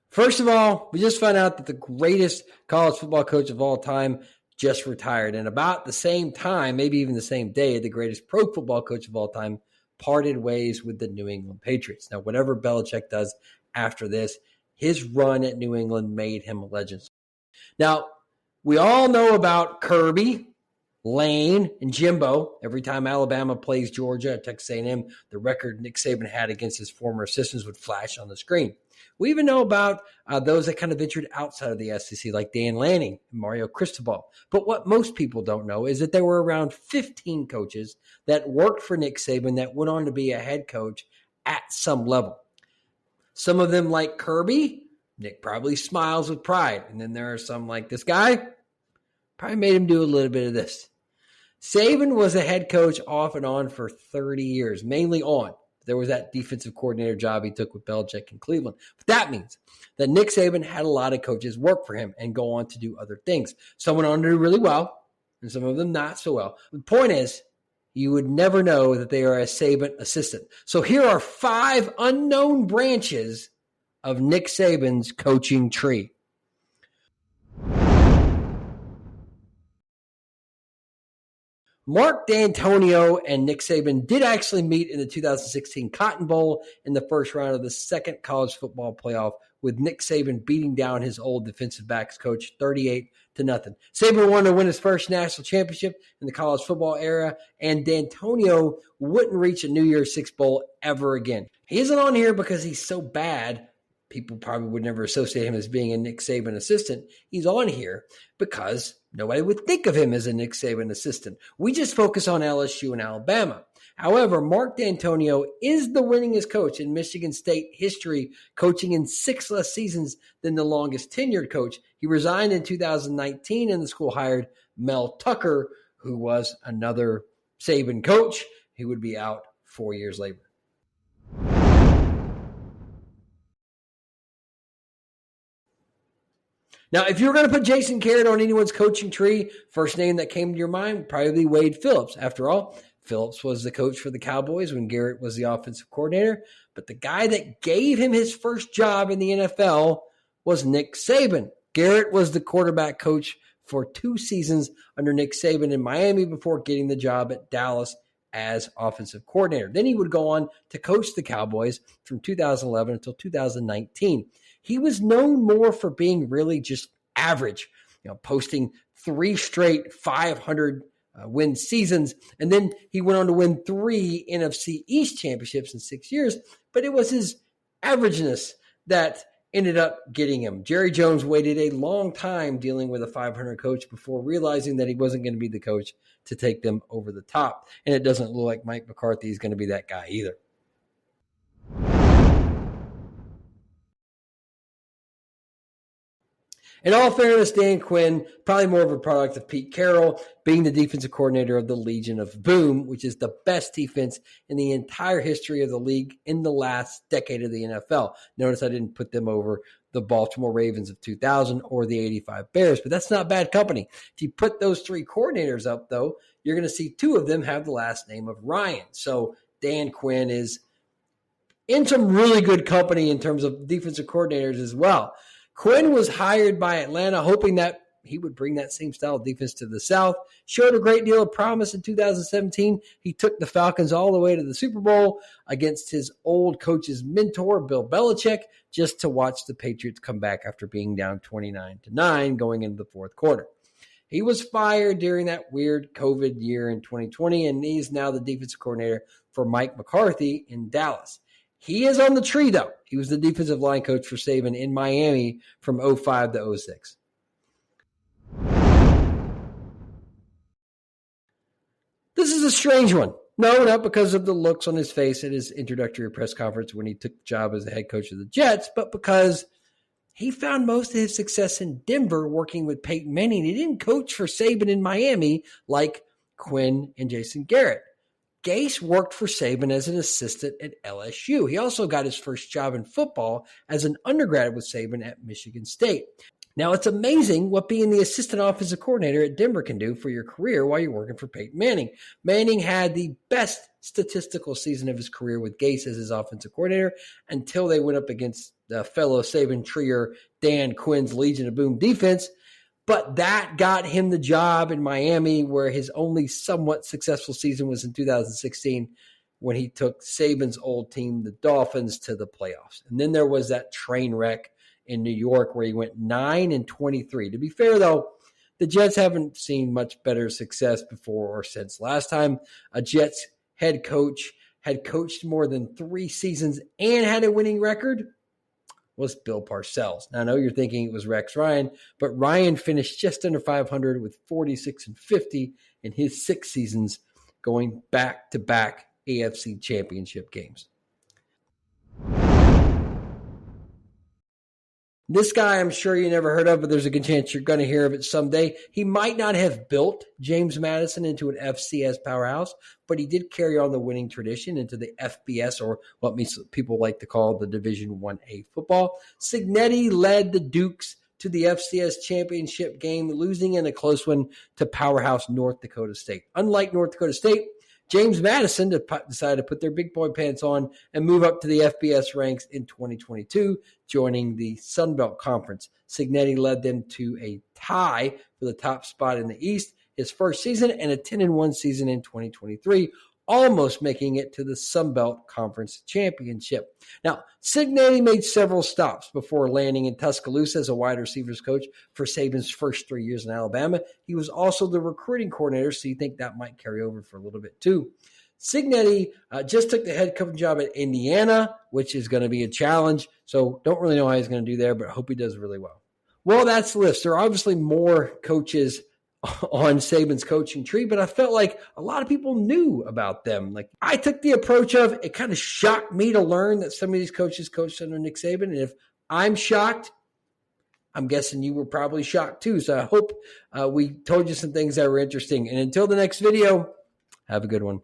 First of all, we just found out that the greatest college football coach of all time just retired. And about the same time, maybe even the same day, the greatest pro football coach of all time parted ways with the New England Patriots. Now, whatever Belichick does after this, his run at New England made him a legend. Now, we all know about Kirby, Lane, and Jimbo. Every time Alabama plays Georgia at Texas A&M, the record Nick Saban had against his former assistants would flash on the screen. We even know about those that kind of ventured outside of the SEC, like Dan Lanning and Mario Cristobal. But what most people don't know is that there were around 15 coaches that worked for Nick Saban that went on to be a head coach at some level. Some of them, like Kirby, Nick probably smiles with pride. And then there are some like this guy, probably made him do a little bit of this. Saban was a head coach off and on for 30 years, mainly on. There was that defensive coordinator job he took with Belichick in Cleveland. But that means that Nick Saban had a lot of coaches work for him and go on to do other things. Some went on to do really well, and some of them not so well. The point is, you would never know that they are a Saban assistant. So here are 5 unknown branches of Nick Saban's coaching tree. Mark Dantonio and Nick Saban did actually meet in the 2016 Cotton Bowl in the first round of the second college football playoff, with Nick Saban beating down his old defensive backs coach 38-0. Saban wanted to win his first national championship in the college football era, and Dantonio wouldn't reach a New Year's Six Bowl ever again. He isn't on here because he's so bad. People probably would never associate him as being a Nick Saban assistant. He's on here because nobody would think of him as a Nick Saban assistant. We just focus on LSU and Alabama. However, Mark Dantonio is the winningest coach in Michigan State history, coaching in 6 less seasons than the longest tenured coach. He resigned in 2019, and the school hired Mel Tucker, who was another Saban coach. He would be out 4 years later. Now, if you were going to put Jason Garrett on anyone's coaching tree, first name that came to your mind would probably be Wade Phillips. After all, Phillips was the coach for the Cowboys when Garrett was the offensive coordinator. But the guy that gave him his first job in the NFL was Nick Saban. Garrett was the quarterback coach for 2 seasons under Nick Saban in Miami before getting the job at Dallas as offensive coordinator. Then he would go on to coach the Cowboys from 2011 until 2019. He was known more for being really just average, posting 3 straight 500 win seasons. And then he went on to win 3 NFC East championships in 6 years. But it was his averageness that ended up getting him. Jerry Jones waited a long time dealing with a 500 coach before realizing that he wasn't going to be the coach to take them over the top. And it doesn't look like Mike McCarthy is going to be that guy either. In all fairness, Dan Quinn, probably more of a product of Pete Carroll, being the defensive coordinator of the Legion of Boom, which is the best defense in the entire history of the league in the last decade of the NFL. Notice I didn't put them over the Baltimore Ravens of 2000 or the 85 Bears, but that's not bad company. If you put those 3 coordinators up, though, you're going to see 2 of them have the last name of Ryan. So Dan Quinn is in some really good company in terms of defensive coordinators as well. Quinn was hired by Atlanta, hoping that he would bring that same style of defense to the South. Showed a great deal of promise in 2017. He took the Falcons all the way to the Super Bowl against his old coach's mentor, Bill Belichick, just to watch the Patriots come back after being down 29-9 going into the fourth quarter. He was fired during that weird COVID year in 2020, and he's now the defensive coordinator for Mike McCarthy in Dallas. He is on the tree, though. He was the defensive line coach for Saban in Miami from 05 to 06. This is a strange one. No, not because of the looks on his face at his introductory press conference when he took the job as the head coach of the Jets, but because he found most of his success in Denver working with Peyton Manning. He didn't coach for Saban in Miami like Quinn and Jason Garrett. Gase worked for Saban as an assistant at LSU. He also got his first job in football as an undergrad with Saban at Michigan State. Now, it's amazing what being the assistant offensive coordinator at Denver can do for your career while you're working for Peyton Manning. Manning had the best statistical season of his career with Gase as his offensive coordinator until they went up against fellow Saban treer Dan Quinn's Legion of Boom defense. But that got him the job in Miami, where his only somewhat successful season was in 2016 when he took Saban's old team, the Dolphins, to the playoffs. And then there was that train wreck in New York where he went 9-23. To be fair, though, the Jets haven't seen much better success before or since. Last time a Jets head coach had coached more than 3 seasons and had a winning record was Bill Parcells. Now, I know you're thinking it was Rex Ryan, but Ryan finished just under 500 with 46-50 in his 6 seasons, going back-to-back AFC championship games. This guy, I'm sure you never heard of, but there's a good chance you're going to hear of it someday. He might not have built James Madison into an FCS powerhouse, but he did carry on the winning tradition into the FBS, or what people like to call the Division 1A football. Cignatti led the Dukes to the FCS championship game, losing in a close one to powerhouse North Dakota State. Unlike North Dakota State, James Madison decided to put their big boy pants on and move up to the FBS ranks in 2022, joining the Sun Belt Conference. Cignatti led them to a tie for the top spot in the East his first season and a 10-1 season in 2023, almost making it to the Sun Belt Conference Championship. Now, Cignatti made several stops before landing in Tuscaloosa as a wide receivers coach for Saban's first 3 years in Alabama. He was also the recruiting coordinator, so you think that might carry over for a little bit too. Cignatti just took the head coaching job at Indiana, which is going to be a challenge, so don't really know how he's going to do there, but I hope he does really well. Well, that's the list. There are obviously more coaches on Saban's coaching tree, but I felt like a lot of people knew about them. Like, I took the approach of, it kind of shocked me to learn that some of these coaches coached under Nick Saban. And if I'm shocked, I'm guessing you were probably shocked too. So I hope we told you some things that were interesting. And until the next video, have a good one.